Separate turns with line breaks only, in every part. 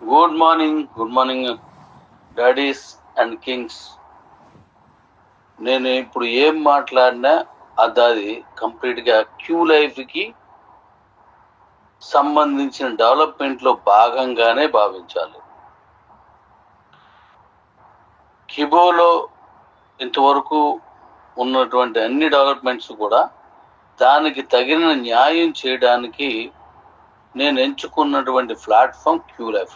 Good morning daddy's and Kings. నేను ఇప్పుడు ఏం మాట్లాడినా అది కంప్లీట్గా క్యూ లైఫ్కి సంబంధించిన డెవలప్మెంట్లో భాగంగానే భావించాలి. కిబోలో ఇంతవరకు ఉన్నటువంటి అన్ని డెవలప్మెంట్స్ కూడా దానికి తగిన న్యాయం చేయడానికి నేను ఎంచుకున్నటువంటి ప్లాట్ఫామ్ క్యూ లైఫ్.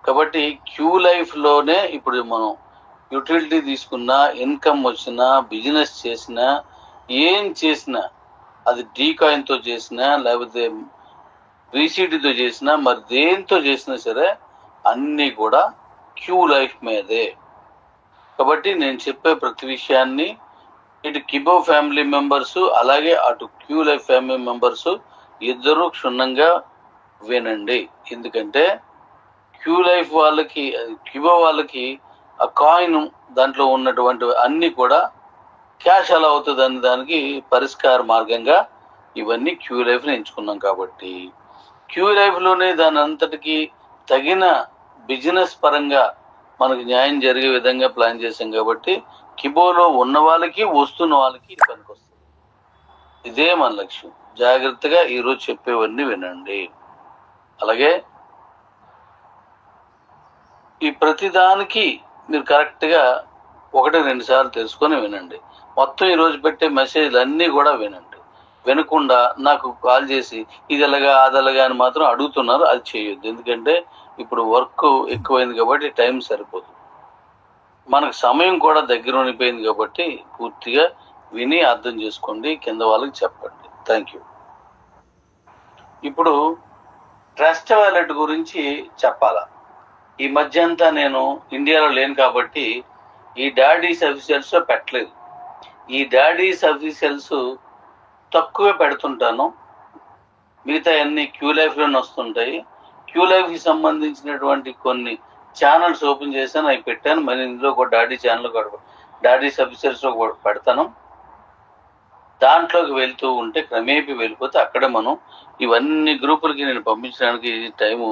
కాబట్టి క్యూ లైఫ్లోనే ఇప్పుడు మనం యూటిలిటీ తీసుకున్నా, ఇన్కమ్ వచ్చినా, బిజినెస్ చేసినా, ఏం చేసినా, అది డీకాయిన్తో చేసినా లేకపోతే బీసీడీతో చేసినా, మరి దేంతో చేసినా సరే అన్నీ కూడా క్యూ లైఫ్ మీదే. కాబట్టి నేను చెప్పే ప్రతి విషయాన్ని ఇటు కిబో ఫ్యామిలీ మెంబర్స్ అలాగే అటు క్యూ లైఫ్ ఫ్యామిలీ మెంబర్స్ ఇద్దరు క్షుణ్ణంగా వినండి. ఎందుకంటే క్యూ లైఫ్ వాళ్ళకి, కిబో వాళ్ళకి ఆ కాయిన్ దాంట్లో ఉన్నటువంటి అన్ని కూడా క్యాష్ ఎలా అవుతుంది అనే దానికి పరిష్కార మార్గంగా ఇవన్నీ క్యూ లైఫ్ని ఎంచుకున్నాం. కాబట్టి క్యూ లైఫ్లోనే దాని అంతటికి తగిన బిజినెస్ పరంగా మనకు న్యాయం జరిగే విధంగా ప్లాన్ చేశాం. కాబట్టి కిబోలో ఉన్న వాళ్ళకి, వస్తున్న వాళ్ళకి ఇది పనికొస్తుంది. ఇదే మన లక్ష్యం. జాగ్రత్తగా ఈరోజు చెప్పేవన్నీ వినండి. అలాగే ఈ ప్రతిదానికి మీరు కరెక్ట్గా 1-2 సార్లు తెలుసుకొని వినండి. మొత్తం ఈరోజు పెట్టే మెసేజ్లు అన్నీ కూడా వినండి. వినకుండా నాకు కాల్ చేసి ఇది ఎలాగా అదలగా అని మాత్రం అడుగుతున్నారు. అది చేయొద్దు. ఎందుకంటే ఇప్పుడు వర్క్ ఎక్కువైంది కాబట్టి టైం సరిపోదు. మనకు సమయం కూడా దగ్గర ఉండిపోయింది కాబట్టి పూర్తిగా విని అర్థం చేసుకోండి. కింద వాళ్ళకి చెప్పండి. Thank you. ఇప్పుడు ట్రస్ట్ వాలెట్ గురించి చెప్పాలా. ఈ మధ్య అంతా నేను ఇండియాలో లేను కాబట్టి ఈ డాడీస్ అఫీషియల్స్ పెట్టలేదు. ఈ డాడీస్ అఫీషియల్స్ తక్కువే పెడుతుంటాను. మిగతా అన్ని క్యూ లైఫ్లోనే వస్తుంటాయి. క్యూ లైఫ్కి సంబంధించినటువంటి కొన్ని ఛానల్స్ ఓపెన్ చేశాను, అవి పెట్టాను. మరి ఇందులో కూడా డాడీ ఛానల్ కూడా, డాడీస్ అఫీషియల్స్లో కూడా పెడతాను. దాంట్లోకి వెళ్తూ ఉంటే క్రమేపీ వెళ్ళిపోతే అక్కడే మనం ఇవన్నీ గ్రూపులకి నేను పంపించడానికి టైము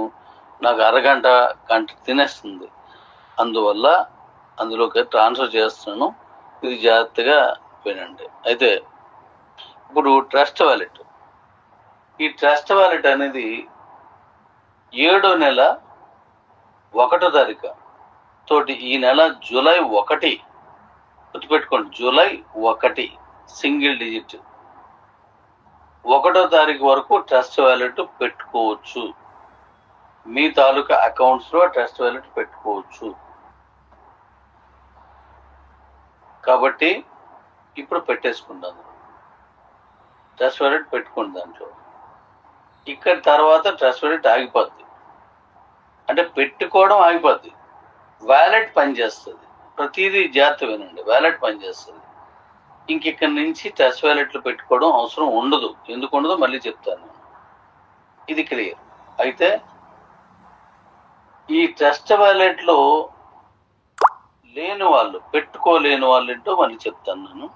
నాకు అరగంట గంట తినేస్తుంది. అందువల్ల అందులోకి ట్రాన్స్ఫర్ చేస్తున్నాను. ఇది జాగ్రత్తగా వినండి. అయితే ఇప్పుడు ట్రస్ట్ వాలెట్, ఈ ట్రస్ట్ వాలెట్ అనేది 7వ నెల 1వ తారీఖు తోటి ఈ నెల జూలై 1 గుర్తుపెట్టుకోండి, జూలై 1 సింగిల్ డిజిట్ 1వ తారీఖు వరకు ట్రస్ట్ వాలెట్ పెట్టుకోవచ్చు. మీ తాలూకా అకౌంట్స్లో ట్రస్ట్ వాలెట్ పెట్టుకోవచ్చు. కాబట్టి ఇప్పుడు పెట్టేసుకుంటాను. ట్రస్ట్ వాలెట్ పెట్టుకోండి. దాంట్లో ఇక్కడ తర్వాత ట్రస్ట్ వాలెట్ ఆగిపోద్ది. అంటే పెట్టుకోవడం ఆగిపోద్ది, వాలెట్ పనిచేస్తుంది. ప్రతిదీ జాగ్రత్త వినండి. వాలెట్ పనిచేస్తుంది. ఇంకిక్కడి నుంచి ట్రస్ట్ వాలెట్లు పెట్టుకోవడం అవసరం ఉండదు. ఎందుకు ఉండదో మళ్ళీ చెప్తాను. ఇది క్లియర్. అయితే ఈ ట్రస్ట్ వాలెట్లో లేని వాళ్ళు, పెట్టుకోలేని వాళ్ళు ఏంటో మళ్ళీ చెప్తాను నేను.